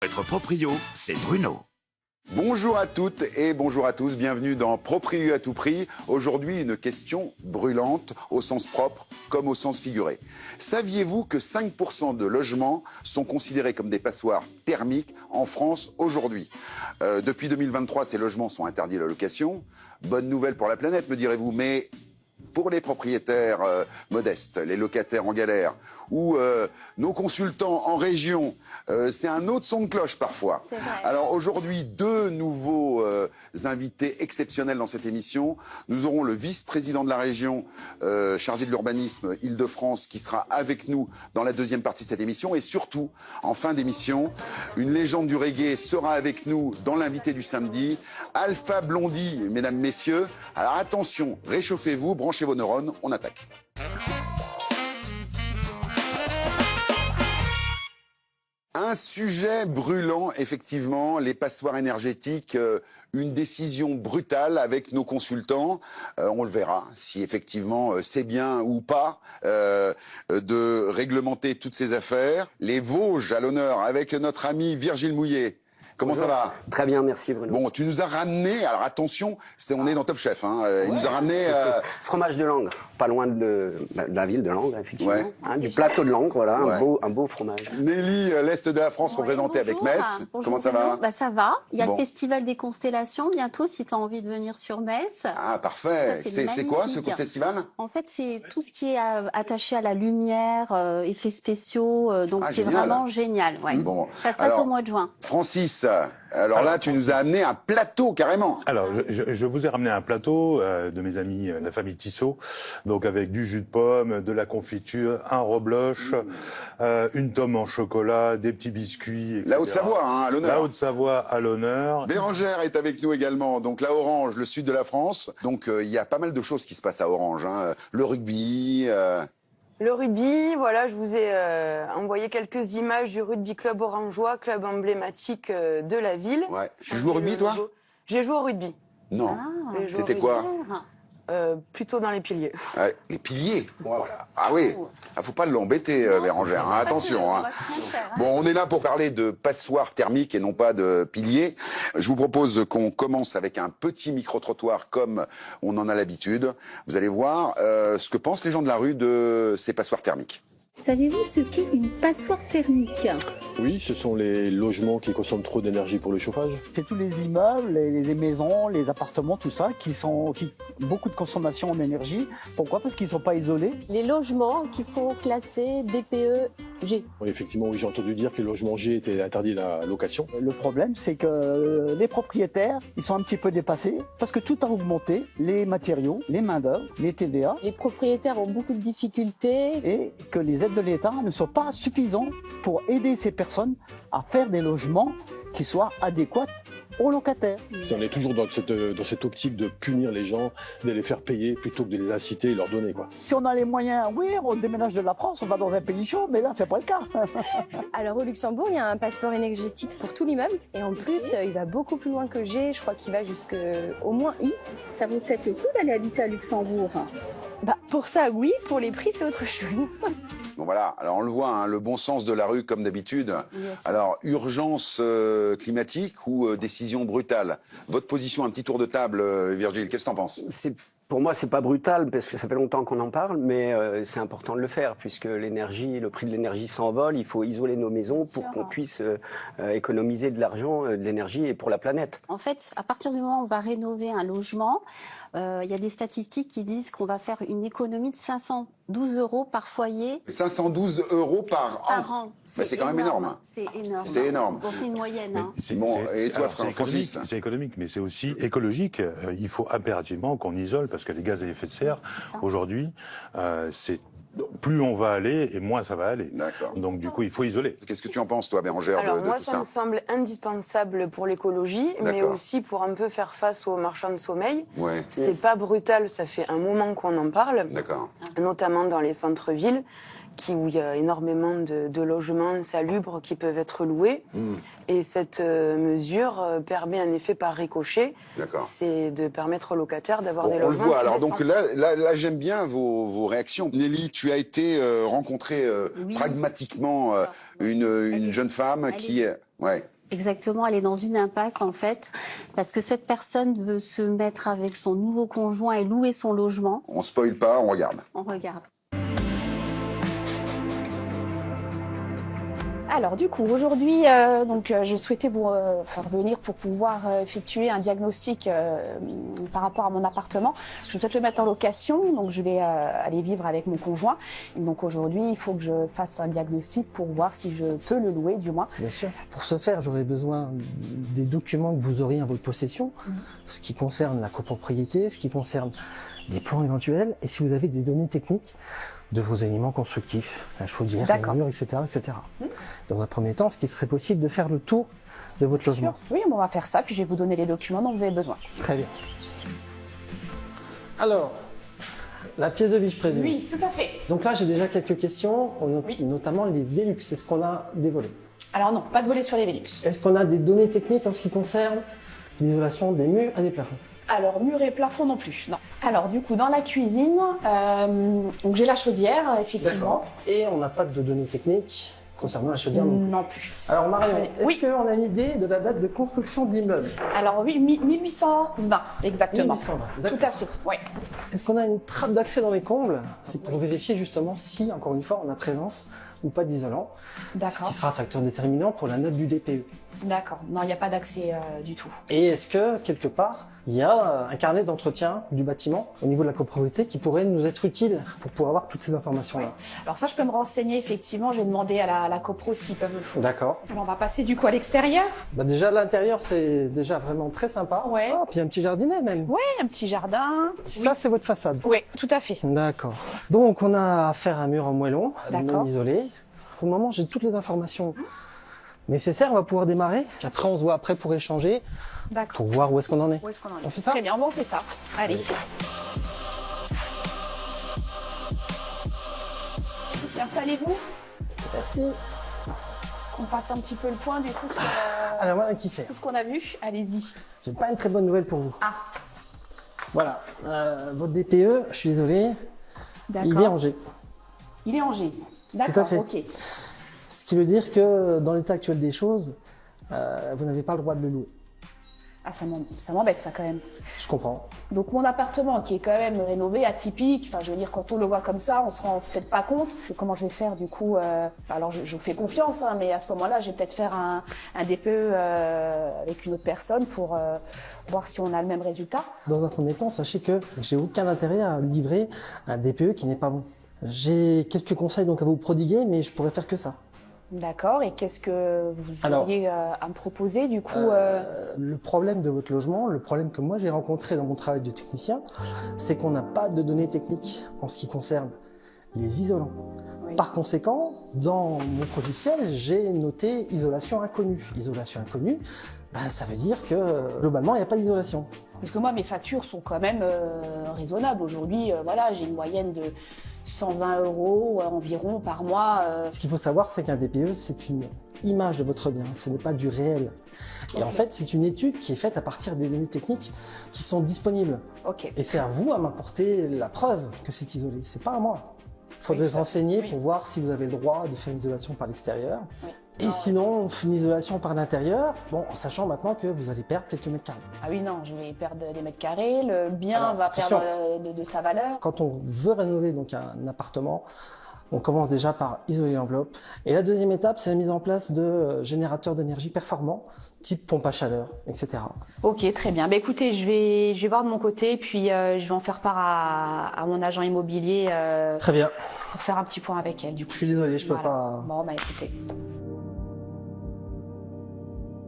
Être proprio, c'est Bruno. Bonjour à toutes et bonjour à tous, bienvenue dans Proprio à tout prix. Aujourd'hui, une question brûlante au sens propre comme au sens figuré. Saviez-vous que 5% de logements sont considérés comme des passoires thermiques en France aujourd'hui? Depuis 2023, ces logements sont interdits à la location. Bonne nouvelle pour la planète, me direz-vous, mais pour les propriétaires modestes, les locataires en galère ou nos consultants en région, c'est un autre son de cloche parfois. Alors aujourd'hui, deux nouveaux invités exceptionnels dans cette émission. Nous aurons le vice-président de la région chargé de l'urbanisme Île-de-France qui sera avec nous dans la deuxième partie de cette émission. Et surtout, en fin d'émission, une légende du reggae sera avec nous dans l'invité du samedi, Alpha Blondy, mesdames, messieurs. Alors attention, réchauffez-vous, branchez vos neurones, on attaque. Un sujet brûlant, effectivement, les passoires énergétiques, une décision brutale avec nos consultants. On le verra, si effectivement c'est bien ou pas de réglementer toutes ces affaires. Les Vosges à l'honneur avec notre ami Virgile Mouillet. Comment Bonjour. ça va? Très bien, merci Bruno. Bon, tu nous as ramené, alors attention, on est dans Top Chef, hein, il nous a ramené... Fromage de Langres, pas loin de la ville de Langres, effectivement. Ouais. Hein, du plateau de Langres, voilà, Ouais. un beau fromage. Nelly, l'Est de la France représentée avec Metz. Bonjour, Comment ça va? Bah, ça va. Il y a Bon. le Festival des Constellations bientôt si tu as envie de venir sur Metz. Ah, parfait. Ça, c'est C'est quoi ce magnifique. festival? En fait, c'est tout ce qui est attaché à la lumière, effets spéciaux. Donc Ah, c'est génial. vraiment génial. Ouais. Bon. Ça se passe Alors, au mois de juin. Francis, alors là, tu nous as amené un plateau carrément. Alors, je vous ai ramené un plateau de mes amis, la famille Tissot, donc avec du jus de pomme, de la confiture, un rebloche, une tome en chocolat, des petits biscuits, etc. La Haute-Savoie, hein, à La l'honneur. Haute-Savoie à l'honneur. Bérengère est avec nous également, donc la Orange, le sud de la France. Donc il y a pas mal de choses qui se passent à Orange, hein. Le rugby. Le rugby, voilà, je vous ai envoyé quelques images du rugby club orangeois, club emblématique de la ville. Ouais. Tu joues au rugby, toi? J'ai joué au rugby. Non. J'ai joué au T'étais quoi? rugby, plutôt dans les piliers. Ah, les piliers. Voilà. Ah oui. Ah, faut pas l'embêter, Bérengère. Hein. Attention. Hein. Bon, on est là pour parler de passoires thermiques et non pas de piliers. Je vous propose qu'on commence avec un petit micro-trottoir comme on en a l'habitude. Vous allez voir ce que pensent les gens de la rue de ces passoires thermiques. Savez-vous ce qu'est une passoire thermique? Oui, ce sont les logements qui consomment trop d'énergie pour le chauffage. C'est tous les immeubles, les maisons, les appartements, tout ça, qui beaucoup de consommation en énergie. Pourquoi? Parce qu'ils ne sont pas isolés. Les logements qui sont classés DPE G. Oui, effectivement, oui, j'ai entendu dire que les logements G étaient interdits à la location. Le problème, c'est que les propriétaires, ils sont un petit peu dépassés parce que tout a augmenté, les matériaux, les main-d'œuvre, les TVA, Les propriétaires ont beaucoup de difficultés. et que les aides de l'État ne sont pas suffisantes pour aider ces personnes à faire des logements qui soient adéquats aux locataires. Si on est toujours dans cette optique de punir les gens, de les faire payer plutôt que de les inciter et leur donner, quoi. Si on a les moyens, oui, on déménage de la France, on va dans un pays chaud, mais là, c'est pas le cas. Alors au Luxembourg, il y a un passeport énergétique pour tout l'immeuble. Et en plus, il va beaucoup plus loin que G. Je crois qu'il va jusqu'au moins I. Ça vaut peut-être le coup d'aller habiter à Luxembourg. Bah, pour ça, oui. Pour les prix, c'est autre chose. Bon voilà, alors on le voit, hein, le bon sens de la rue comme d'habitude. Alors urgence climatique ou décision brutale? Votre position, un petit tour de table, Virgile, qu'est-ce que t'en penses? Pour moi, c'est pas brutal parce que ça fait longtemps qu'on en parle, mais c'est important de le faire puisque le prix de l'énergie s'envole. Il faut isoler nos maisons pour qu'on puisse économiser de l'argent, de l'énergie et pour la planète. En fait, à partir du moment où on va rénover un logement, il y a des statistiques qui disent qu'on va faire une économie de 512 € par foyer 512 € par an. Bah, c'est quand même énorme. C'est énorme. C'est énorme. Bon, c'est une moyenne. Hein. Bon, et toi, Francis? C'est économique, mais c'est aussi écologique. Il faut impérativement qu'on isole parce que les gaz à effet de serre, aujourd'hui, plus on va aller et moins ça va aller. D'accord. Donc du coup, il faut isoler. Qu'est-ce que tu en penses, toi, Bérengère, Alors de moi, tout ça me semble indispensable pour l'écologie, mais D'accord. aussi pour un peu faire face aux marchands de sommeil. Ouais, C'est pas brutal, ça fait un moment qu'on en parle, d'accord. notamment dans les centres-villes, où il y a énormément de logements insalubres qui peuvent être loués. Et cette mesure permet un effet par ricochet, D'accord. c'est de permettre aux locataires d'avoir Bon, des on le logements. voit. plus Alors donc décents. là j'aime bien vos réactions. Nelly, tu as été rencontrer Oui. pragmatiquement une jeune femme Elle qui est Ouais. Exactement, elle est dans une impasse en fait, parce que cette personne veut se mettre avec son nouveau conjoint et louer son logement. On spoil pas, on regarde. On regarde. Alors du coup, aujourd'hui, je souhaitais vous faire venir pour pouvoir effectuer un diagnostic par rapport à mon appartement. Je souhaite le mettre en location, donc je vais aller vivre avec mon conjoint. Donc aujourd'hui, il faut que je fasse un diagnostic pour voir si je peux le louer, du moins. Bien sûr. Pour ce faire, j'aurais besoin des documents que vous auriez en votre possession, ce qui concerne la copropriété, ce qui concerne des plans éventuels, et si vous avez des données techniques de vos éléments constructifs, la chaudière, les murs, etc., etc. Dans un premier temps, est-ce qu'il serait possible de faire le tour de votre logement? Oui, on va faire ça, puis je vais vous donner les documents dont vous avez besoin. Très bien. Alors, la pièce de vie, je présume. Oui, tout à fait. Donc là, j'ai déjà quelques questions, notamment les Velux. Est-ce qu'on a des volets? Alors non, pas de volets sur les Velux. Est-ce qu'on a des données techniques en ce qui concerne l'isolation des murs et des plafonds? Alors, mur et plafond non plus, non. Alors, du coup, dans la cuisine, donc j'ai la chaudière, effectivement. Et on n'a pas de données techniques concernant la chaudière non plus. Alors, Marion, est-ce qu'on a une idée de la date de construction de l'immeuble? Alors, oui, 1820, exactement. 1820, tout à fait, oui. Est-ce qu'on a une trappe d'accès dans les combles? C'est pour vérifier justement si, encore une fois, on a présence ou pas d'isolant. D'accord. Ce qui sera un facteur déterminant pour la note du DPE. D'accord. Non, il n'y a pas d'accès du tout. Et est-ce que, quelque part, il y a un carnet d'entretien du bâtiment au niveau de la copropriété qui pourrait nous être utile pour pouvoir avoir toutes ces informations-là? Alors ça, je peux me renseigner, effectivement. Je vais demander à la copro s'ils peuvent le faire. D'accord. Alors, on va passer du coup à l'extérieur. Bah déjà, l'intérieur, c'est déjà vraiment très sympa. Ouais. Ah, puis un petit jardinet même. Ouais, un petit jardin. Ça, c'est votre façade? Oui, tout à fait. D'accord. Donc, on a affaire à un mur en moellon, non isolé. Pour le moment, j'ai toutes les informations nécessaires. On va pouvoir démarrer. Après, on se voit après pour échanger, pour voir où est-ce qu'on en est. Où est-ce qu'on en est? On fait ça? Très bien, on fait ça. Allez. Installez-vous. Merci. On fasse un petit peu le point du coup sur Alors, voilà qui fait. tout ce qu'on a vu. Allez-y. J'ai pas une très bonne nouvelle pour vous. Ah. Voilà. Votre DPE, je suis désolé. D'accord. Il est en G. Il est en G. Tout à D'accord, fait. ok. Ce qui veut dire que dans l'état actuel des choses, vous n'avez pas le droit de le louer. Ah, ça m'embête ça quand même. Je comprends. Donc mon appartement qui est quand même rénové, atypique, enfin je veux dire quand on le voit comme ça, on se rend peut-être pas compte de comment je vais faire du coup. Alors je vous fais confiance, hein, mais à ce moment-là, je vais peut-être faire un DPE avec une autre personne pour voir si on a le même résultat. Dans un premier temps, sachez que j'ai aucun intérêt à livrer un DPE qui n'est pas bon. J'ai quelques conseils donc à vous prodiguer, mais je pourrais faire que ça. D'accord, et qu'est-ce que vous auriez à me proposer du coup Le problème de votre logement, le problème que moi j'ai rencontré dans mon travail de technicien, c'est qu'on n'a pas de données techniques en ce qui concerne les isolants. Oui. Par conséquent, dans mon logiciel, j'ai noté isolation inconnue. Isolation inconnue, ça veut dire que globalement, il n'y a pas d'isolation. Parce que moi, mes factures sont quand même raisonnables. Aujourd'hui, voilà, j'ai une moyenne de 120 € environ par mois. Ce qu'il faut savoir, c'est qu'un DPE, c'est une image de votre bien, ce n'est pas du réel. Et en fait, c'est une étude qui est faite à partir des données techniques qui sont disponibles. Et c'est à vous à m'apporter la preuve que c'est isolé, c'est pas à moi. Il faudrait se renseigner pour voir si vous avez le droit de faire une isolation par l'extérieur. Et sinon, une isolation par l'intérieur, bon, en sachant maintenant que vous allez perdre quelques mètres carrés. Ah oui, non, je vais perdre des mètres carrés, le bien va perdre de sa valeur. Quand on veut rénover donc un appartement, on commence déjà par isoler l'enveloppe. Et la deuxième étape, c'est la mise en place de générateurs d'énergie performants, type pompe à chaleur, etc. Ok, très bien. Bah, écoutez, je vais voir de mon côté, puis je vais en faire part à mon agent immobilier. Très bien. Pour faire un petit point avec elle, du coup. Je suis désolé, je peux pas... Bon, bah écoutez.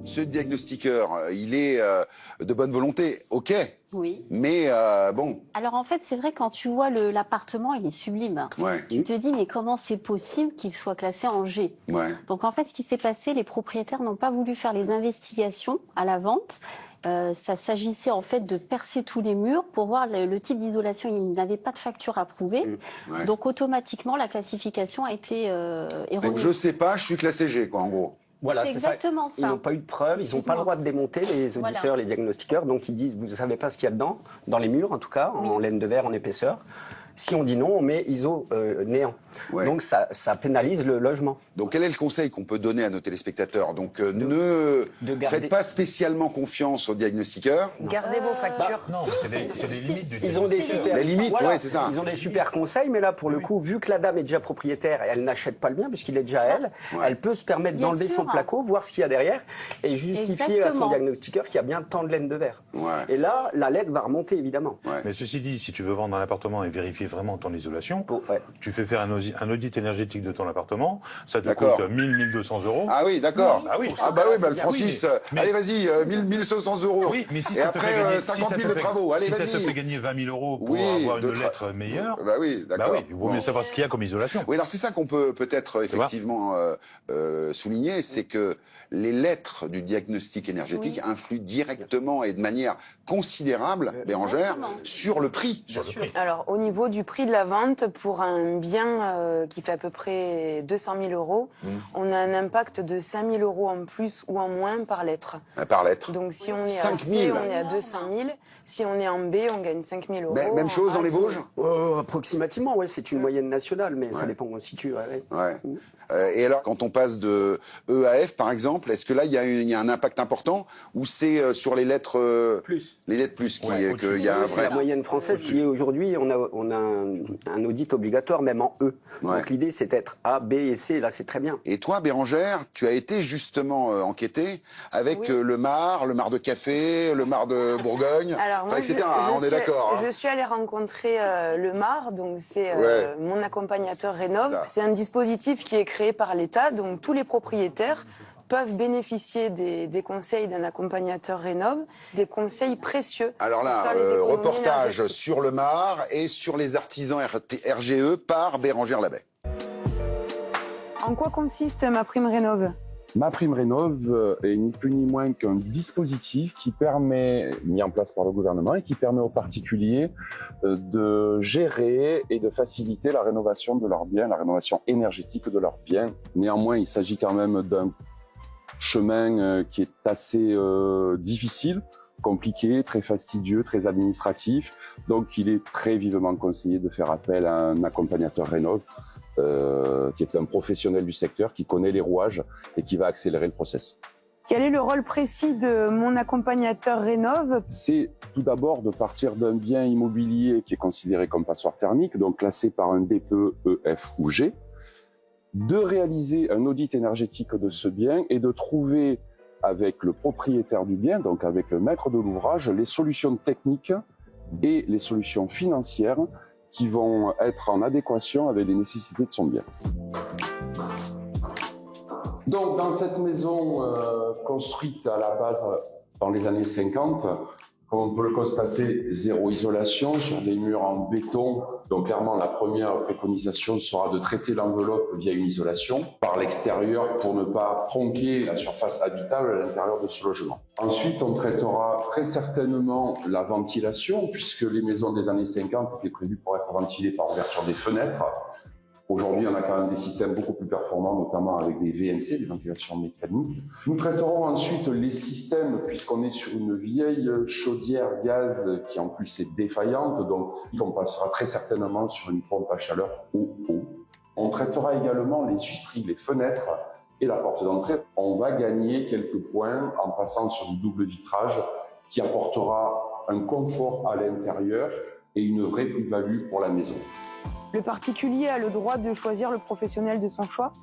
Ce diagnostiqueur, il est de bonne volonté, ok. Oui. Mais bon. Alors en fait, c'est vrai, quand tu vois l'appartement, il est sublime. Ouais. Tu te dis, mais comment c'est possible qu'il soit classé en G? Ouais. Donc en fait, ce qui s'est passé, les propriétaires n'ont pas voulu faire les investigations à la vente. Ça s'agissait en fait de percer tous les murs pour voir le type d'isolation. Ils n'avaient pas de facture à prouver. Ouais. Donc automatiquement, la classification a été erronée. Donc je sais pas, je suis classé G, quoi, en gros. Voilà, c'est exactement ça. Ils n'ont pas eu de preuves, ils n'ont pas le droit de démonter, les auditeurs, les diagnostiqueurs. Donc ils disent, vous ne savez pas ce qu'il y a dedans, dans les murs en tout cas, en laine de verre, en épaisseur. Si on dit non, on met ISO néant. Ouais. Donc ça pénalise le logement. Donc quel est le conseil qu'on peut donner à nos téléspectateurs? Donc ne faites pas spécialement confiance aux diagnostiqueurs. Gardez vos factures. Non, c'est des limites du Ils ont des super, les limites, voilà, ouais, c'est ça. Ils ont des super conseils, mais là, pour le coup, vu que la dame est déjà propriétaire et elle n'achète pas le bien, puisqu'il est déjà elle, elle peut se permettre Bien d'enlever sûr. son placo, voir ce qu'il y a derrière et justifier à son Exactement. diagnostiqueur qu'il y a bien tant de laine de verre. Ouais. Et là, la lettre va remonter, évidemment. Mais ceci dit, si tu veux vendre un appartement et vérifier vraiment ton isolation, tu fais faire un audit énergétique de ton appartement, ça te coûte 1000, 1200 euros. Ah oui, d'accord. Ah oui, ah bah oui, bah, le Francis, allez vas-y, 1500 euros. Oui, mais si et ça après, te fait gagner, 50 000 de travaux, allez si ça te vas-y. fait gagner 20 000 euros pour Oui, avoir une de lettre meilleure, bah oui, d'accord. il vaut mieux savoir ce qu'il y a comme isolation. Oui, alors c'est ça qu'on peut peut-être effectivement souligner, c'est que les lettres du diagnostic énergétique influent directement et de manière considérable, Bérangère, sur le prix. Alors, au niveau du prix de la vente, pour un bien qui fait à peu près 200 000 euros, on a un impact de 5 000 euros en plus ou en moins par lettre. Par lettre. Donc, si on est 5 à 000. C, on est à 200 000. Si on est en B, on gagne 5 000 euros. Même chose dans les Vosges? Approximativement, oui, c'est une moyenne nationale, mais ça dépend où on se situe. Ouais. Et alors, quand on passe de E à F, par exemple, est-ce que là, il y a un impact important ou c'est sur les lettres plus, qu'il y a un C'est vrai... la moyenne française qui est aujourd'hui, on a un audit obligatoire, même en E. Donc l'idée, c'est d'être A, B et C. Là, c'est très bien. Et toi, Bérangère, tu as été justement enquêtée avec le Mar de Café, le Mar de Bourgogne, Alors, moi, etc. On est d'accord. Je suis allée rencontrer le Mar, donc c'est mon accompagnateur Rénov'. C'est un dispositif qui est créé par l'État, donc tous les propriétaires peuvent bénéficier des conseils d'un accompagnateur Rénov', des conseils précieux. Alors là, pour faire les économies reportage énergétiques. sur le Mar et sur les artisans RGE par Bérangère Labbé. En quoi consiste ma prime Rénov'? Ma prime Rénov' est ni plus ni moins qu'un dispositif qui permet, mis en place par le gouvernement, et qui permet aux particuliers de gérer et de faciliter la rénovation de leurs biens, la rénovation énergétique de leurs biens. Néanmoins, il s'agit quand même d'un chemin qui est assez difficile, compliqué, très fastidieux, très administratif. Donc, il est très vivement conseillé de faire appel à un accompagnateur Rénov', qui est un professionnel du secteur, qui connaît les rouages et qui va accélérer le process. Quel est le rôle précis de mon accompagnateur Rénov'? C'est tout d'abord de partir d'un bien immobilier qui est considéré comme passoire thermique, donc classé par un DPE, E, F ou G, de réaliser un audit énergétique de ce bien et de trouver avec le propriétaire du bien, donc avec le maître de l'ouvrage, les solutions techniques et les solutions financières qui vont être en adéquation avec les nécessités de son bien. Donc, dans cette maison construite à la base dans les années 50, comme on peut le constater, zéro isolation sur des murs en béton. Donc, clairement, la première préconisation sera de traiter l'enveloppe via une isolation par l'extérieur pour ne pas tronquer la surface habitable à l'intérieur de ce logement. Ensuite, on traitera très certainement la ventilation, puisque les maisons des années 50 étaient prévues pour être ventilées par ouverture des fenêtres. Aujourd'hui, on a quand même des systèmes beaucoup plus performants, notamment avec des VMC, des ventilations mécaniques. Nous traiterons ensuite les systèmes, puisqu'on est sur une vieille chaudière gaz qui en plus est défaillante, donc on passera très certainement sur une pompe à chaleur eau. On traitera également les huisseries, les fenêtres et la porte d'entrée. On va gagner quelques points en passant sur du double vitrage qui apportera un confort à l'intérieur et une vraie plus-value pour la maison. Le particulier a le droit de choisir le professionnel de son choix?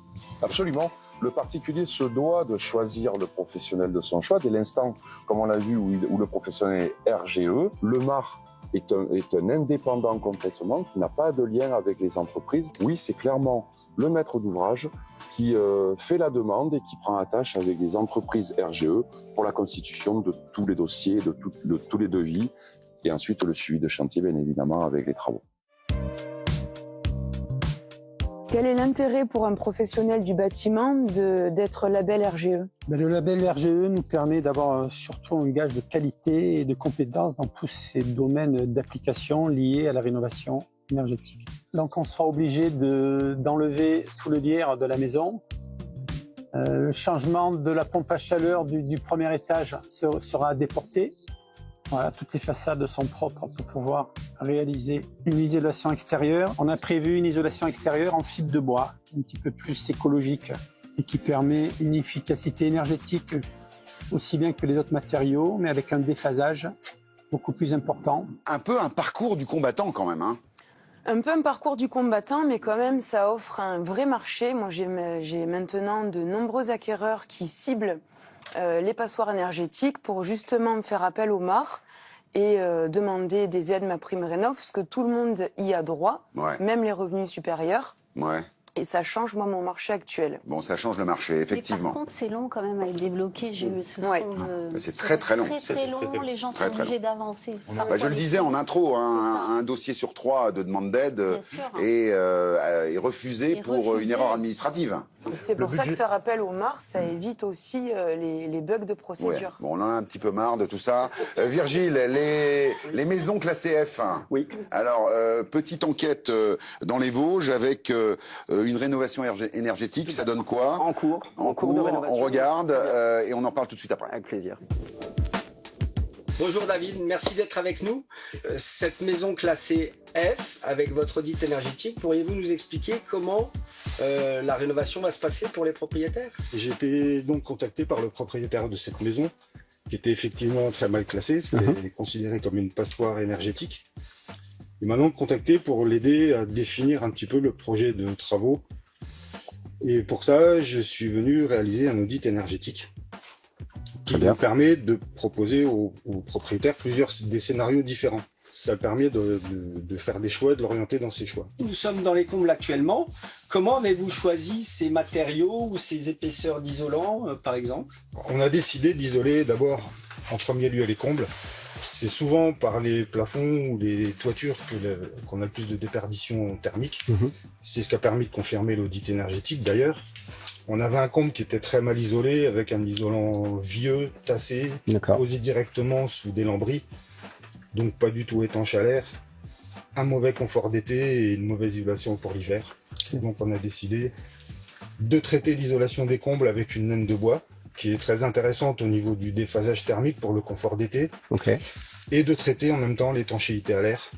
Absolument. Le particulier se doit de choisir le professionnel de son choix dès l'instant, comme on l'a vu, où le professionnel est RGE. Le Mar est un indépendant complètement qui n'a pas de lien avec les entreprises. Oui, c'est clairement le maître d'ouvrage qui fait la demande et qui prend attache avec les entreprises RGE pour la constitution de tous les dossiers, de tous les devis et ensuite le suivi de chantier, bien évidemment, avec les travaux. Quel est l'intérêt pour un professionnel du bâtiment d'être label RGE? Le label RGE nous permet d'avoir surtout un gage de qualité et de compétence dans tous ces domaines d'application liés à la rénovation énergétique. Donc on sera obligé d'enlever tout le lierre de la maison. Le changement de la pompe à chaleur du premier étage sera déporté. Voilà, toutes les façades sont propres pour pouvoir réaliser une isolation extérieure. On a prévu une isolation extérieure en fibre de bois, un petit peu plus écologique et qui permet une efficacité énergétique aussi bien que les autres matériaux, mais avec un déphasage beaucoup plus important. Un peu un parcours du combattant quand même, hein. Un peu un parcours du combattant, mais quand même, ça offre un vrai marché. Moi, j'ai maintenant de nombreux acquéreurs qui ciblent les passoires énergétiques pour justement faire appel au MAR et demander des aides MaPrimeRénov', parce que tout le monde y a droit, même les revenus supérieurs. Ouais. Et ça change, moi, mon marché actuel. Bon, ça change le marché, effectivement. Mais par contre, c'est long quand même à être débloqué. J'ai eu ce son de... C'est très très long. Très long, les gens sont obligés d'avancer. Bah, je le disais en intro, un dossier sur 3 de demande d'aide est refusé pour une erreur administrative. C'est pour ça que faire appel au MAR, ça évite aussi les bugs de procédure. Ouais. Bon, on en a un petit peu marre de tout ça. Virgile, les maisons classées F. Oui. Alors, petite enquête dans les Vosges avec une rénovation énergétique, ça donne quoi? En cours. En cours de rénovation. On regarde et on en parle tout de suite après. Avec plaisir. Bonjour David, merci d'être avec nous. Cette maison classée F, avec votre audit énergétique, pourriez-vous nous expliquer comment la rénovation va se passer pour les propriétaires? J'ai été donc contacté par le propriétaire de cette maison, qui était effectivement très mal classée, c'était considéré comme une passoire énergétique. Il m'a donc contacté pour l'aider à définir un petit peu le projet de travaux. Et pour ça, je suis venu réaliser un audit énergétique qui nous permet de proposer aux propriétaires des scénarios différents. Ça permet de faire des choix, de l'orienter dans ses choix. Nous sommes dans les combles actuellement. Comment avez-vous choisi ces matériaux ou ces épaisseurs d'isolant, par exemple? On a décidé d'isoler d'abord, en premier lieu, les combles. C'est souvent par les plafonds ou les toitures qu'on a le plus de déperdition thermique. C'est ce qui a permis de confirmer l'audit énergétique d'ailleurs. On avait un comble qui était très mal isolé, avec un isolant vieux, tassé, posé directement sous des lambris, donc pas du tout étanche à l'air, un mauvais confort d'été et une mauvaise isolation pour l'hiver. Donc on a décidé de traiter l'isolation des combles avec une laine de bois, qui est très intéressante au niveau du déphasage thermique pour le confort d'été, et de traiter en même temps l'étanchéité à l'air,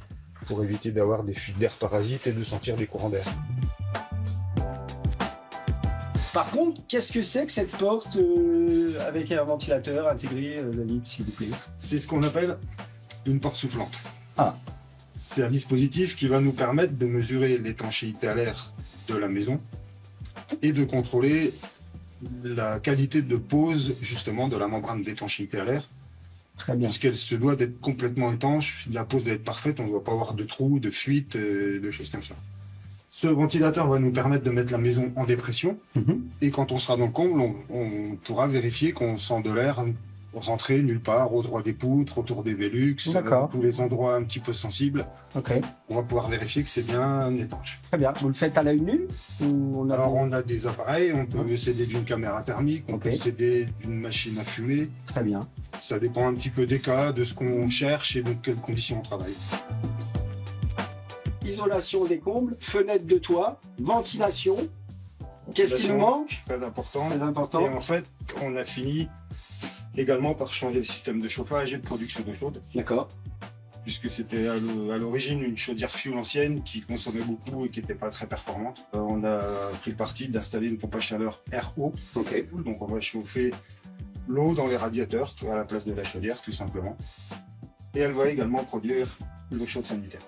pour éviter d'avoir des fuites d'air parasites et de sentir des courants d'air. Par contre, qu'est-ce que c'est que cette porte avec un ventilateur intégré, David, s'il vous plaît? C'est ce qu'on appelle une porte soufflante. C'est un dispositif qui va nous permettre de mesurer l'étanchéité à l'air de la maison et de contrôler la qualité de pose justement de la membrane d'étanchéité à l'air. Très bien. Puisqu'elle se doit d'être complètement étanche, la pose doit être parfaite, on ne doit pas avoir de trous, de fuites, de choses comme ça. Ce ventilateur va nous permettre de mettre la maison en dépression et quand on sera dans le comble, on pourra vérifier qu'on sent de l'air rentrer nulle part, au droit des poutres, autour des Velux, tous les endroits un petit peu sensibles. On va pouvoir vérifier que c'est bien étanche. Très bien. Vous le faites à l'œil nu ou Alors on a des appareils, on peut s'aider d'une caméra thermique, on peut s'aider d'une machine à fumer. Très bien. Ça dépend un petit peu des cas, de ce qu'on cherche et de quelles conditions on travaille. Isolation des combles, fenêtre de toit, ventilation. Qu'est-ce qui nous manque? Très important. Très important. Et en fait, on a fini également par changer le système de chauffage et de production d'eau chaude. D'accord. Puisque c'était à l'origine une chaudière fuel ancienne qui consommait beaucoup et qui n'était pas très performante. On a pris le parti d'installer une pompe à chaleur RO. Donc on va chauffer l'eau dans les radiateurs à la place de la chaudière tout simplement. Et elle va également produire l'eau chaude sanitaire.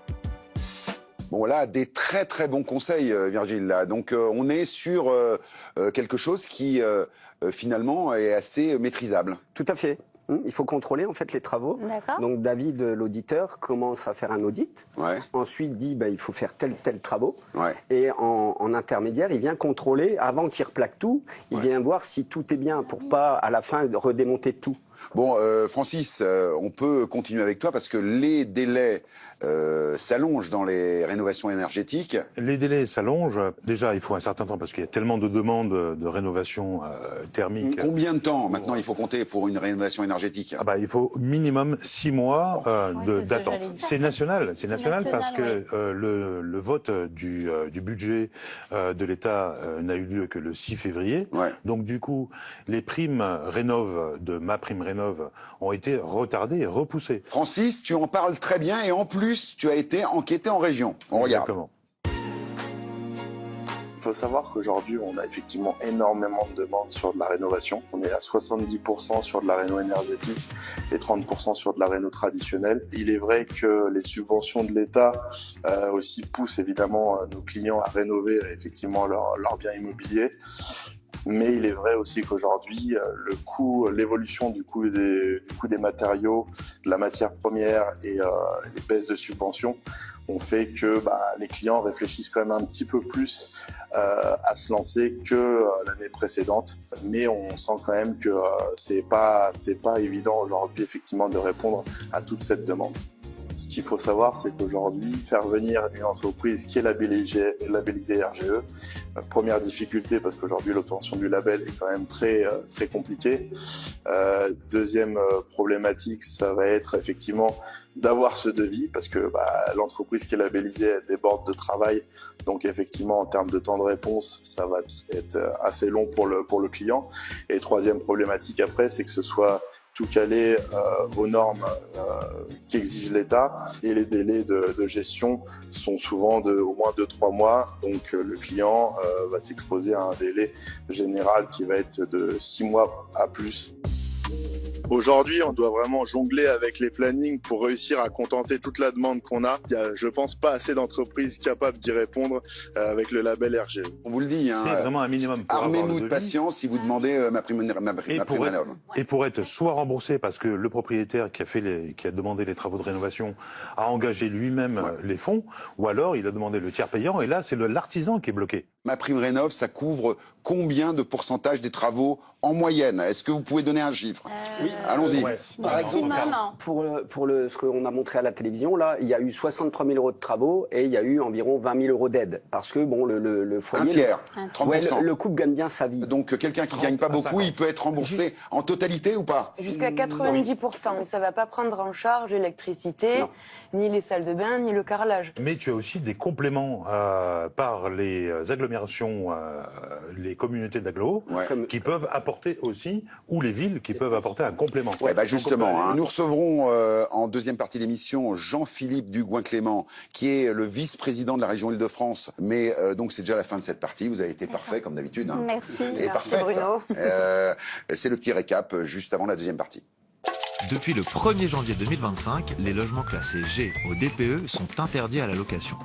Bon, là, des très très bons conseils, Virgile. Là. Donc, on est sur quelque chose qui, finalement, est assez maîtrisable. Tout à fait. Il faut contrôler en fait les travaux. Donc David, l'auditeur, commence à faire un audit. Ensuite dit il faut faire tel travaux. Et en intermédiaire, il vient contrôler avant qu'il replaque tout. Il vient voir si tout est bien pour pas à la fin redémonter tout. Bon, Francis, on peut continuer avec toi parce que les délais s'allongent dans les rénovations énergétiques. Les délais s'allongent. Déjà, il faut un certain temps parce qu'il y a tellement de demandes de rénovation thermique. Combien de temps maintenant il faut compter pour une rénovation énergétique énergétique. Ah bah, il faut minimum 6 mois d'attente. C'est national, parce que le vote du budget de l'État n'a eu lieu que le 6 février. Donc du coup, les primes Rénov' de MaPrimeRénov' ont été retardées et repoussées. Francis, tu en parles très bien et en plus, tu as été enquêté en région. On regarde. Exactement. Il faut savoir qu'aujourd'hui, on a effectivement énormément de demandes sur de la rénovation. On est à 70% sur de la réno énergétique et 30% sur de la réno traditionnelle. Il est vrai que les subventions de l'État aussi poussent évidemment nos clients à rénover effectivement leur bien immobilier. Mais il est vrai aussi qu'aujourd'hui, l'évolution du coût des matériaux, de la matière première et les baisses de subventions ont fait que les clients réfléchissent quand même un petit peu plus à se lancer que l'année précédente. Mais on sent quand même que c'est pas évident aujourd'hui effectivement de répondre à toute cette demande. Ce qu'il faut savoir, c'est qu'aujourd'hui, faire venir une entreprise qui est labellisée RGE, première difficulté parce qu'aujourd'hui l'obtention du label est quand même très compliquée. Deuxième problématique, ça va être effectivement d'avoir ce devis parce que l'entreprise qui est labellisée elle déborde de travail, donc effectivement en termes de temps de réponse, ça va être assez long pour le client. Et troisième problématique après, c'est que ce soit tout calé aux normes qu'exige l'État et les délais de gestion sont souvent de au moins 2-3 mois. Donc le client va s'exposer à un délai général qui va être de 6 mois à plus. Aujourd'hui, on doit vraiment jongler avec les plannings pour réussir à contenter toute la demande qu'on a. Il y a, je pense, pas assez d'entreprises capables d'y répondre avec le label RGE. On vous le dit, c'est vraiment un minimum. Armez-vous de patience si vous demandez MaPrimeRénov'. Et pour être soit remboursé parce que le propriétaire qui a demandé les travaux de rénovation a engagé lui-même les fonds, ou alors il a demandé le tiers payant et là c'est l'artisan qui est bloqué. MaPrimeRénov', ça couvre combien de pourcentage des travaux en moyenne? Est-ce que vous pouvez donner un chiffre? Oui. Allons-y. Par exemple, pour ce qu'on a montré à la télévision, là, il y a eu 63 000 euros de travaux et il y a eu environ 20 000 euros d'aide. Parce que, bon, le foyer... Un tiers, 30%. Le couple gagne bien sa vie. Donc, quelqu'un qui ne gagne pas beaucoup, il peut être remboursé en totalité ou pas? Jusqu'à 90%. Mais ça ne va pas prendre en charge l'électricité, ni les salles de bain, ni le carrelage. Mais tu as aussi des compléments par les agglomérations, les communautés d'agglo, qui peuvent apporter aussi, ou les villes qui peuvent apporter un complément. Justement, nous recevrons en deuxième partie d'émission Jean-Philippe Dugouin-Clément, qui est le vice-président de la région Île-de-France. Mais donc c'est déjà la fin de cette partie. Vous avez été parfait comme d'habitude. Hein. Merci. Et merci Bruno. C'est le petit récap juste avant la deuxième partie. Depuis le 1er janvier 2025, les logements classés G au DPE sont interdits à la location.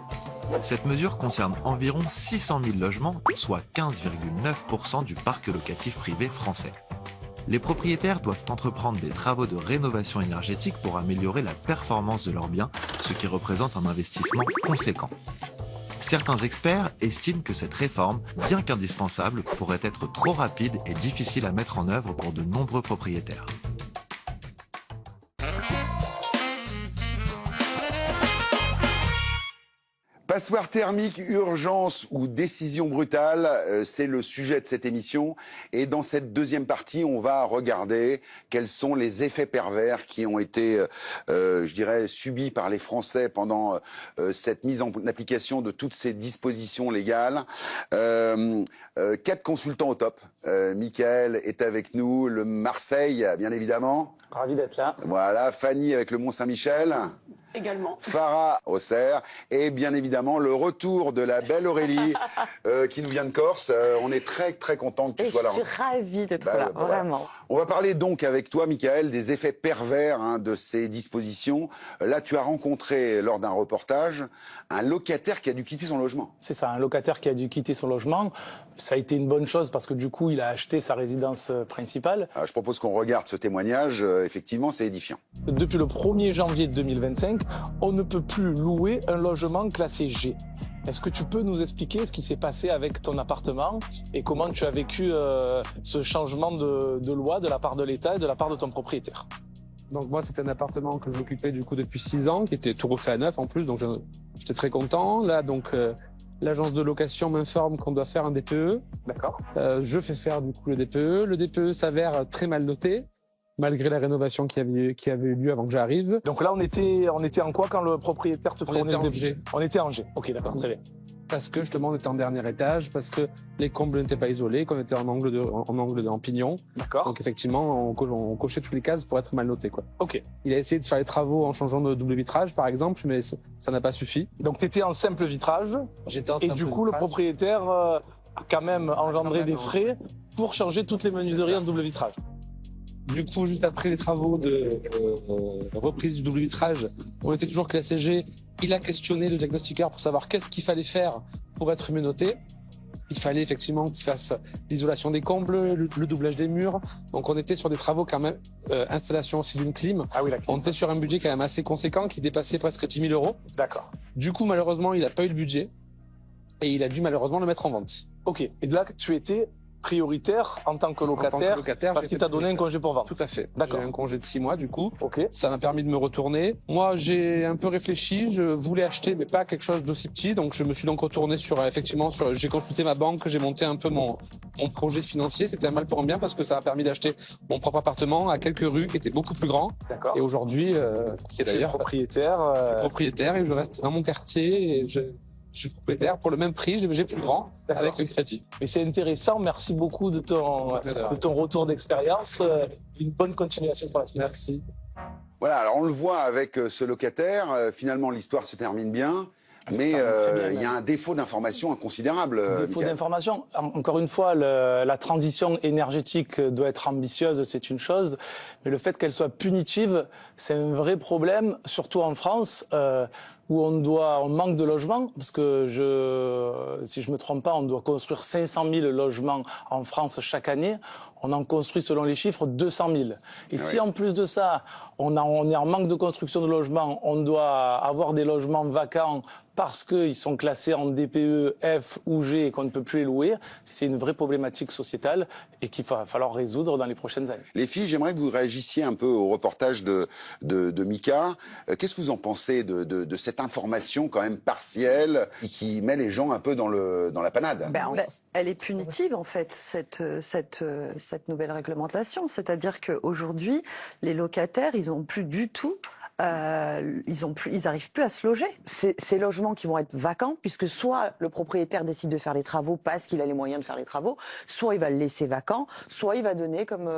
Cette mesure concerne environ 600 000 logements, soit 15,9% du parc locatif privé français. Les propriétaires doivent entreprendre des travaux de rénovation énergétique pour améliorer la performance de leurs biens, ce qui représente un investissement conséquent. Certains experts estiment que cette réforme, bien qu'indispensable, pourrait être trop rapide et difficile à mettre en œuvre pour de nombreux propriétaires. Passoire thermique, urgence ou décision brutale, c'est le sujet de cette émission. Et dans cette deuxième partie, on va regarder quels sont les effets pervers qui ont été, je dirais, subis par les Français pendant cette mise en application de toutes ces dispositions légales. 4 consultants au top. Michael est avec nous, le Marseille, bien évidemment. Ravi d'être là. Voilà, Fanny avec le Mont-Saint-Michel. Également. Farah Auxerre et bien évidemment le retour de la belle Aurélie qui nous vient de Corse. On est très très content que tu sois là. Je suis ravie d'être là, vraiment. On va parler donc avec toi, Michael, des effets pervers de ces dispositions. Là, tu as rencontré lors d'un reportage un locataire qui a dû quitter son logement. C'est ça, un locataire qui a dû quitter son logement. Ça a été une bonne chose parce que du coup, il a acheté sa résidence principale. Alors, je propose qu'on regarde ce témoignage. Effectivement, c'est édifiant. Depuis le 1er janvier 2025, on ne peut plus louer un logement classé G. Est-ce que tu peux nous expliquer ce qui s'est passé avec ton appartement et comment tu as vécu ce changement de loi de la part de l'État et de la part de ton propriétaire? Donc moi, c'était un appartement que j'occupais du coup depuis 6 ans, qui était tout refait à neuf en plus, donc j'étais très content. Là, donc l'agence de location m'informe qu'on doit faire un DPE. D'accord. Je fais faire du coup le DPE. Le DPE s'avère très mal noté. malgré la rénovation qui avait eu lieu avant que j'arrive. Donc là, on était en quoi quand le propriétaire te fournit le début? On était en G. Ok, d'accord, très bien. Parce que justement, on était en dernier étage, parce que les combles n'étaient pas isolés, qu'on était en angle en pignon. D'accord. Donc effectivement, on cochait toutes les cases pour être mal noté, quoi. Ok. Il a essayé de faire les travaux en changeant de double vitrage, par exemple, mais ça n'a pas suffi. Donc tu étais en simple vitrage. J'étais en simple simple vitrage. Et du coup, le propriétaire a quand même engendré des frais pour changer toutes les menuiseries en double vitrage. Du coup, juste après les travaux de reprise du double vitrage, on était toujours classé G. Il a questionné le diagnostiqueur pour savoir qu'est-ce qu'il fallait faire pour être mieux noté. Il fallait effectivement qu'il fasse l'isolation des combles, le doublage des murs. Donc on était sur des travaux quand même, installation aussi d'une clim. Ah oui, la clim. On était sur un budget quand même assez conséquent qui dépassait presque 10 000 €. D'accord. Du coup, malheureusement, il n'a pas eu le budget et il a dû malheureusement le mettre en vente. Ok. Et de là, tu étais prioritaire en tant que locataire, parce qu'il t'a donné un congé pour vente. Tout à fait. D'accord. J'ai un congé de 6 mois du coup. Ok. Ça m'a permis de me retourner. Moi, j'ai un peu réfléchi. Je voulais acheter, mais pas quelque chose d'aussi petit. Donc, je me suis donc retourné j'ai consulté ma banque, j'ai monté un peu mon projet financier. C'était un mal pour un bien parce que ça m'a permis d'acheter mon propre appartement à quelques rues qui était beaucoup plus grand. D'accord. Et aujourd'hui, qui est d'ailleurs propriétaire et je reste dans mon quartier et je suis propriétaire pour le même prix, j'ai plus grand avec le crédit. Mais c'est intéressant, merci beaucoup de ton retour d'expérience. Une bonne continuation pour la suite. Merci. Voilà, alors on le voit avec ce locataire, finalement l'histoire se termine bien. Mais il y a un défaut d'information inconsidérable. Défaut d'information. Encore une fois, la transition énergétique doit être ambitieuse, c'est une chose, mais le fait qu'elle soit punitive, c'est un vrai problème, surtout en France, où on manque de logements, parce que si je me trompe pas, on doit construire 500 000 logements en France chaque année. On en construit, selon les chiffres, 200 000. Et si en plus de ça, on est en manque de construction de logements, on doit avoir des logements vacants parce qu'ils sont classés en DPE, F ou G et qu'on ne peut plus les louer, c'est une vraie problématique sociétale et qu'il va falloir résoudre dans les prochaines années. Les filles, j'aimerais que vous réagissiez un peu au reportage de Mika. Qu'est-ce que vous en pensez de cette information quand même partielle qui met les gens un peu dans la panade? Elle est punitive en fait, cette nouvelle réglementation. C'est-à-dire qu'aujourd'hui, les locataires, ils n'ont plus du tout... ils n'arrivent plus à se loger. Ces logements qui vont être vacants, puisque soit le propriétaire décide de faire les travaux parce qu'il a les moyens de faire les travaux, soit il va le laisser vacant, soit il va donner, comme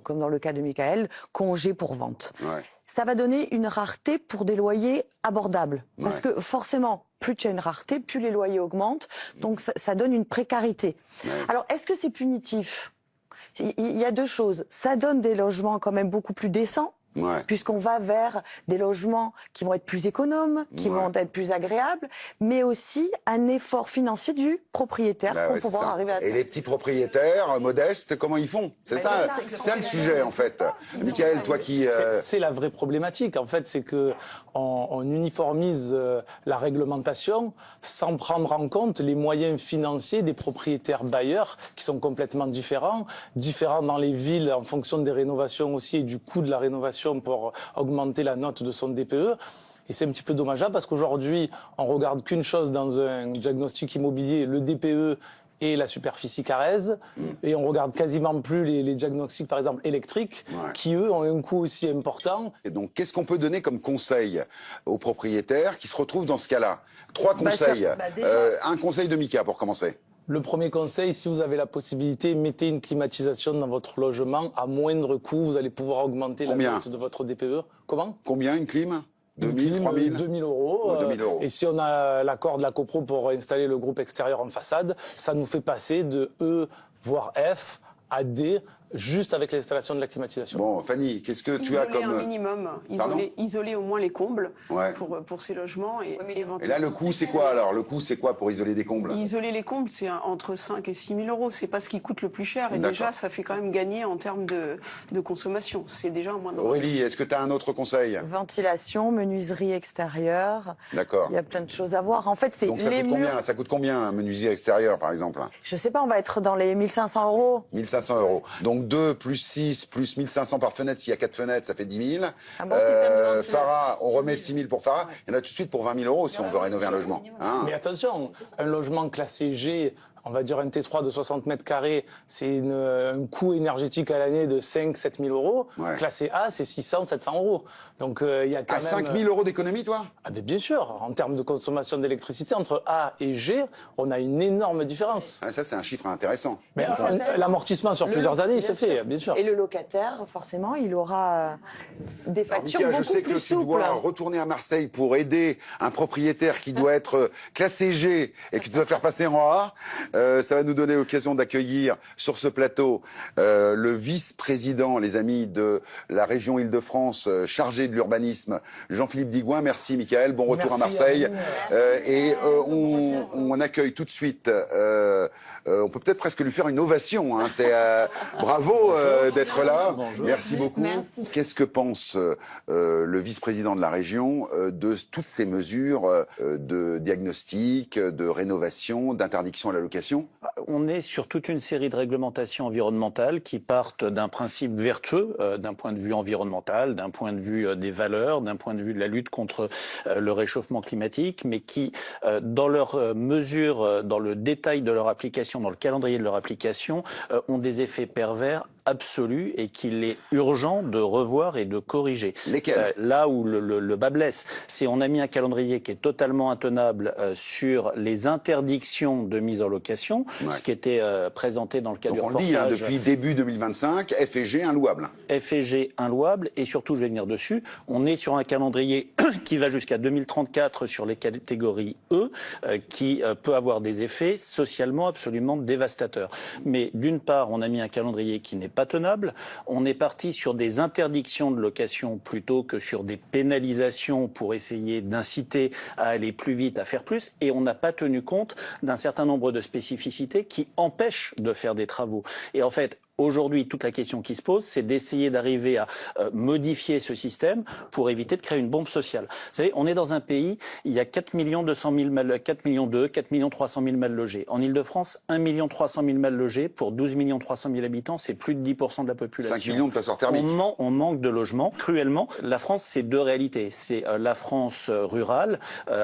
dans le cas de Michael, congé pour vente. Ouais. Ça va donner une rareté pour des loyers abordables. Parce que forcément, plus tu as une rareté, plus les loyers augmentent. Donc ça donne une précarité. Ouais. Alors, est-ce que c'est punitif ? Il y a deux choses. Ça donne des logements quand même beaucoup plus décents. Ouais. Puisqu'on va vers des logements qui vont être plus économes, qui vont être plus agréables, mais aussi un effort financier du propriétaire pour pouvoir arriver à ça. Et les petits propriétaires modestes, comment ils font? C'est ça le sujet en fait. Michael, toi qui... C'est la vraie problématique en fait, c'est que on uniformise la réglementation sans prendre en compte les moyens financiers des propriétaires bailleurs qui sont complètement différents dans les villes en fonction des rénovations aussi et du coût de la rénovation pour augmenter la note de son DPE. Et c'est un petit peu dommageable parce qu'aujourd'hui, on regarde qu'une chose dans un diagnostic immobilier, le DPE et la superficie carrée, et on regarde quasiment plus les diagnostics, par exemple, électriques, qui, eux, ont un coût aussi important. Et donc, qu'est-ce qu'on peut donner comme conseil aux propriétaires qui se retrouvent dans ce cas-là? 3 conseils. Un conseil de Mika, pour commencer. Le premier conseil, si vous avez la possibilité, mettez une climatisation dans votre logement. À moindre coût, vous allez pouvoir augmenter la note de votre DPE. Comment? Combien une clim? 2000, 3000? 2000 €. 2000 €. Et si on a l'accord de la copro pour installer le groupe extérieur en façade, ça nous fait passer de E, voire F, à D, juste avec l'installation de la climatisation. Bon, Fanny, qu'est-ce que tu as comme... Isoler un minimum, isoler au moins les combles pour ces logements. Et là, le coût, c'est quoi alors? Le coût, c'est quoi pour isoler des combles? Isoler les combles, c'est entre 5 et 6 000 €. C'est pas ce qui coûte le plus cher. Et déjà, ça fait quand même gagner en termes de consommation. C'est déjà un moindre. Aurélie, est-ce que tu as un autre conseil? Ventilation, menuiserie extérieure. D'accord. Il y a plein de choses à voir. En fait, c'est les murs. Ça coûte combien, un menuisier extérieur, par exemple? Je sais pas, on va être dans les 1500 €. 1500 €. Donc 2 plus 6 plus 1500 par fenêtre, s'il y a 4 fenêtres, ça fait 10 000. Farah, on remet 6 000 pour Farah. Il y en a tout de suite pour 20 000 € si on veut rénover un logement. Mais attention, un logement classé G, on va dire un T3 de 60 mètres carrés, c'est un coût énergétique à l'année de 5-7 000 euros. Classé A, c'est 600-700 euros. Donc il y a quand même... 5 000 euros d'économie, toi? Ah ben bien sûr, en termes de consommation d'électricité, entre A et G, on a une énorme différence. Ça, c'est un chiffre intéressant. Mais l'amortissement sur plusieurs années, c'est fait, bien sûr. Et le locataire, forcément, il aura des factures beaucoup plus souples. Je sais que tu dois retourner à Marseille pour aider un propriétaire qui doit être classé G et que tu dois faire passer en A. Ça va nous donner l'occasion d'accueillir sur ce plateau le vice-président, les amis, de la région Île-de-France chargé de l'urbanisme, Jean-Philippe Digouin. Merci, Michael. Bon retour à Marseille. On accueille tout de suite, on peut peut-être presque lui faire une ovation. Hein. C'est bravo d'être là. Bonjour. Merci beaucoup. Qu'est-ce que pense le vice-président de la région de toutes ces mesures de diagnostic, de rénovation, d'interdiction à la location? On est sur toute une série de réglementations environnementales qui partent d'un principe vertueux, d'un point de vue environnemental, d'un point de vue des valeurs, d'un point de vue de la lutte contre le réchauffement climatique, mais qui, dans leur mesure, dans le détail de leur application, dans le calendrier de leur application, ont des effets pervers absolu et qu'il est urgent de revoir et de corriger. Lesquels? Là où le bas blesse, c'est on a mis un calendrier qui est totalement intenable sur les interdictions de mise en location, ce qui était présenté dans le cadre du reportage. On le dit, depuis début 2025, F et G inlouables. F et G inlouables, et surtout, je vais venir dessus, on est sur un calendrier qui va jusqu'à 2034 sur les catégories E, qui peut avoir des effets socialement absolument dévastateurs. Mais d'une part, on a mis un calendrier qui n'est pas tenable. On est parti sur des interdictions de location plutôt que sur des pénalisations pour essayer d'inciter à aller plus vite, à faire plus. Et on n'a pas tenu compte d'un certain nombre de spécificités qui empêchent de faire des travaux. Et en fait, aujourd'hui, toute la question qui se pose, c'est d'essayer d'arriver à modifier ce système pour éviter de créer une bombe sociale. Vous savez, on est dans un pays, il y a 4 300 000 mal logés. En Île-de-France, 1 300 000 mal logés pour 12 300 000 habitants, c'est plus de 10% de la population. 5 millions de passoires thermiques. On manque de logements, cruellement. La France, c'est deux réalités. C'est la France rurale,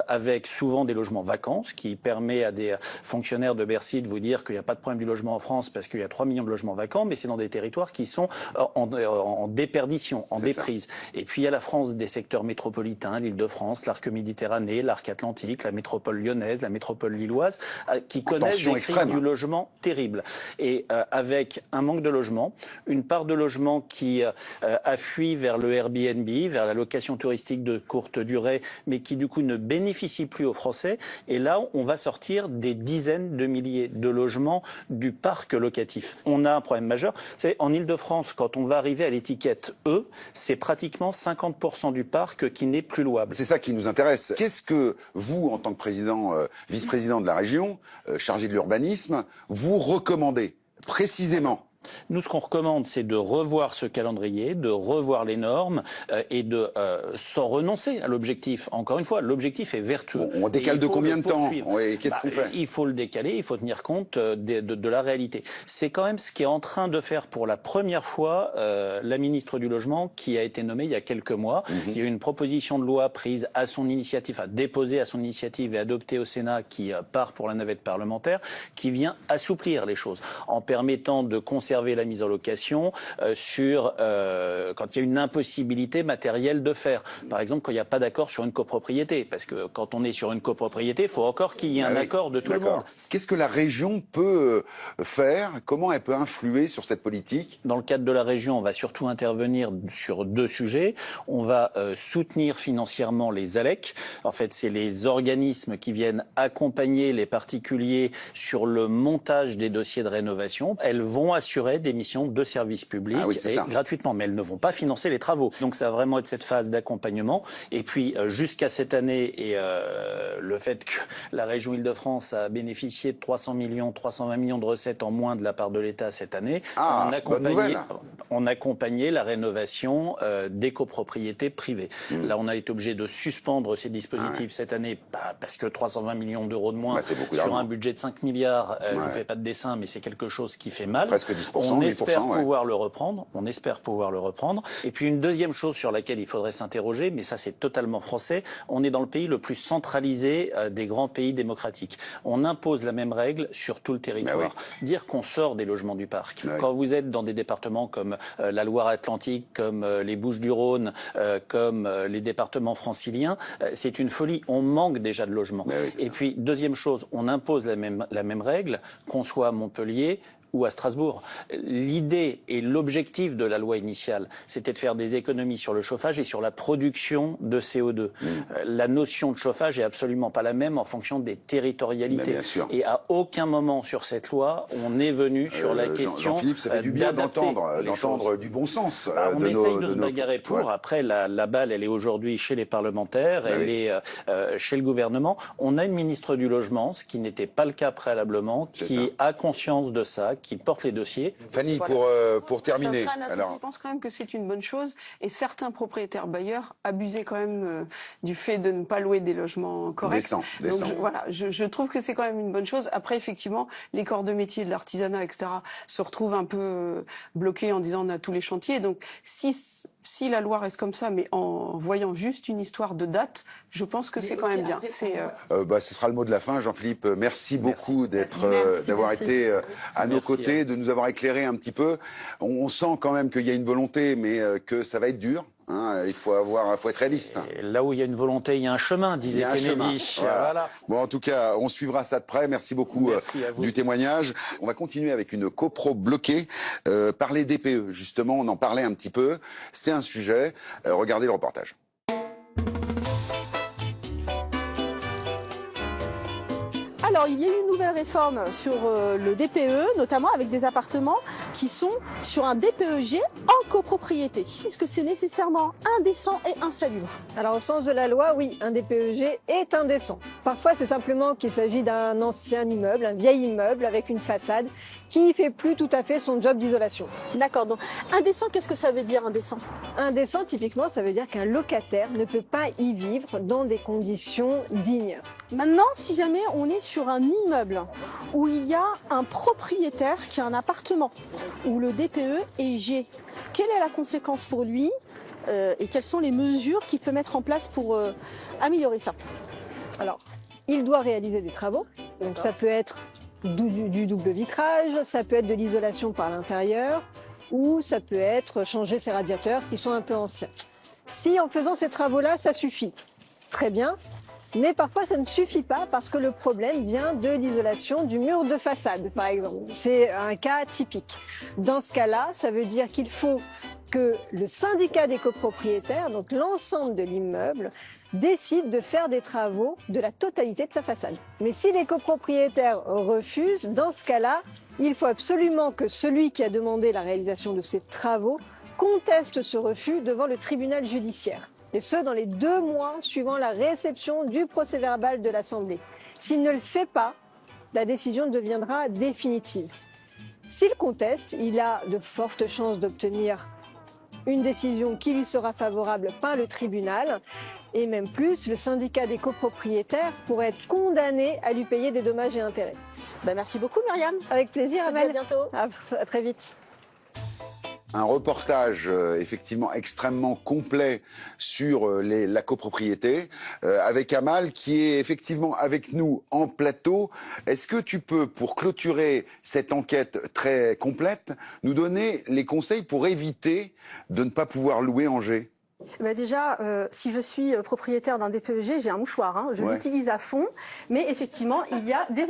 avec souvent des logements vacants, ce qui permet à des fonctionnaires de Bercy de vous dire qu'il n'y a pas de problème du logement en France parce qu'il y a 3 millions de logements vacants, mais c'est dans des territoires qui sont en déperdition, en déprise. Et puis il y a la France des secteurs métropolitains, l'Île-de-France, l'arc méditerranée, l'arc atlantique, la métropole lyonnaise, la métropole lilloise, qui connaissent des crises du logement terribles. Et avec un manque de logement, une part de logement qui a fui vers le Airbnb, vers la location touristique de courte durée, mais qui du coup ne bénéficie plus aux Français. Et là, on va sortir des dizaines de milliers de logements du parc locatif. On a un problème majeur. Vous savez, en Île-de-France, quand on va arriver à l'étiquette E, c'est pratiquement 50% du parc qui n'est plus louable. C'est ça qui nous intéresse. Qu'est-ce que vous, en tant que président, vice-président de la région, chargé de l'urbanisme, vous recommandez précisément? Nous, ce qu'on recommande, c'est de revoir ce calendrier, de revoir les normes et de sans renoncer à l'objectif. Encore une fois, l'objectif est vertueux. On décale de combien de temps? Qu'est-ce qu'on fait? Il faut le décaler, il faut tenir compte de la réalité. C'est quand même ce qu'est en train de faire pour la première fois la ministre du Logement qui a été nommée il y a quelques mois. Il y a eu une proposition de loi prise à son initiative, déposée à son initiative et adoptée au Sénat qui part pour la navette parlementaire, qui vient assouplir les choses en permettant de conserver la mise en location sur quand il y a une impossibilité matérielle de faire. Par exemple, quand il n'y a pas d'accord sur une copropriété. Parce que quand on est sur une copropriété, il faut encore qu'il y ait un accord de tout le monde. Qu'est-ce que la région peut faire? Comment elle peut influer sur cette politique? Dans le cadre de la région, on va surtout intervenir sur deux sujets. On va soutenir financièrement les ALEC. En fait, c'est les organismes qui viennent accompagner les particuliers sur le montage des dossiers de rénovation. Elles vont assurer des missions de service public gratuitement, mais elles ne vont pas financer les travaux. Donc ça va vraiment être cette phase d'accompagnement. Et puis jusqu'à cette année, et le fait que la région Île-de-France a bénéficié de 320 millions de recettes en moins de la part de l'État cette année, on accompagnait la rénovation des copropriétés privées. Là, on a été obligé de suspendre ces dispositifs cette année, parce que 320 millions d'euros de moins sur un budget de 5 milliards, je ne fais pas de dessin, mais c'est quelque chose qui fait mal. 7%, on espère 8%, pouvoir le reprendre. On espère pouvoir le reprendre. Et puis une deuxième chose sur laquelle il faudrait s'interroger, mais ça c'est totalement français, on est dans le pays le plus centralisé des grands pays démocratiques. On impose la même règle sur tout le territoire. Dire qu'on sort des logements du parc. Quand vous êtes dans des départements comme la Loire-Atlantique, comme les Bouches-du-Rhône, comme les départements franciliens, c'est une folie. On manque déjà de logements. Et puis, deuxième chose, on impose la même règle, qu'on soit à Montpellier ou à Strasbourg. L'idée et l'objectif de la loi initiale, c'était de faire des économies sur le chauffage et sur la production de CO2. La notion de chauffage est absolument pas la même en fonction des territorialités. Et à aucun moment sur cette loi, on est venu sur la question. Jean-Philippe, ça fait du bien d'entendre du bon sens. On essaye de se bagarrer pour. Après, la balle, elle est aujourd'hui chez les parlementaires, elle est chez le gouvernement. On a une ministre du Logement, ce qui n'était pas le cas préalablement, qui a conscience de ça, qui porte les dossiers. Fanny, pour terminer. Je pense quand même que c'est une bonne chose et certains propriétaires bailleurs abusaient quand même du fait de ne pas louer des logements corrects. Décent. Donc je trouve que c'est quand même une bonne chose. Après, effectivement, les corps de métier de l'artisanat, etc., se retrouvent un peu bloqués en disant on a tous les chantiers. Donc si la loi reste comme ça, mais en voyant juste une histoire de date, je pense que c'est quand même bien. Ce sera le mot de la fin, Jean-Philippe. Merci beaucoup d'avoir été à nos côtés, de nous avoir éclairé un petit peu. On sent quand même qu'il y a une volonté, mais que ça va être dur. Il faut être réaliste. Et là où il y a une volonté, il y a un chemin, disait Kennedy. Voilà. Bon, en tout cas, on suivra ça de près. Merci beaucoup du témoignage. On va continuer avec une copro bloquée par les DPE. Justement, on en parlait un petit peu. C'est un sujet. Regardez le reportage. Alors, il y a eu une nouvelle réforme sur le DPE, notamment avec des appartements qui sont sur un DPEG en copropriété. Est-ce que c'est nécessairement indécent et insalubre? Alors, au sens de la loi, oui, un DPEG est indécent. Parfois, c'est simplement qu'il s'agit d'un ancien immeuble, un vieil immeuble avec une façade qui ne fait plus tout à fait son job d'isolation. D'accord, donc indécent, qu'est-ce que ça veut dire indécent? Indécent, typiquement, ça veut dire qu'un locataire ne peut pas y vivre dans des conditions dignes. Maintenant, si jamais on est sur un immeuble où il y a un propriétaire qui a un appartement, où le DPE est G, quelle est la conséquence pour lui et quelles sont les mesures qu'il peut mettre en place pour améliorer ça? Alors, il doit réaliser des travaux, donc ça peut être du double vitrage, ça peut être de l'isolation par l'intérieur, ou ça peut être changer ses radiateurs qui sont un peu anciens. Si en faisant ces travaux-là, ça suffit, très bien. Mais parfois, ça ne suffit pas parce que le problème vient de l'isolation du mur de façade, par exemple. C'est un cas typique. Dans ce cas-là, ça veut dire qu'il faut que le syndicat des copropriétaires, donc l'ensemble de l'immeuble, décide de faire des travaux de la totalité de sa façade. Mais si les copropriétaires refusent, dans ce cas-là, il faut absolument que celui qui a demandé la réalisation de ces travaux conteste ce refus devant le tribunal judiciaire. Et ce, dans les 2 mois suivant la réception du procès-verbal de l'Assemblée. S'il ne le fait pas, la décision deviendra définitive. S'il conteste, il a de fortes chances d'obtenir une décision qui lui sera favorable par le tribunal. Et même plus, le syndicat des copropriétaires pourrait être condamné à lui payer des dommages et intérêts. Merci beaucoup Myriam. Avec plaisir, Amel. À bientôt. À très vite. Un reportage effectivement extrêmement complet sur la copropriété avec Amal qui est effectivement avec nous en plateau. Est-ce que tu peux, pour clôturer cette enquête très complète, nous donner les conseils pour éviter de ne pas pouvoir louer en G? Déjà, si je suis propriétaire d'un DPEG, j'ai un mouchoir, je l'utilise à fond, mais effectivement, il y a des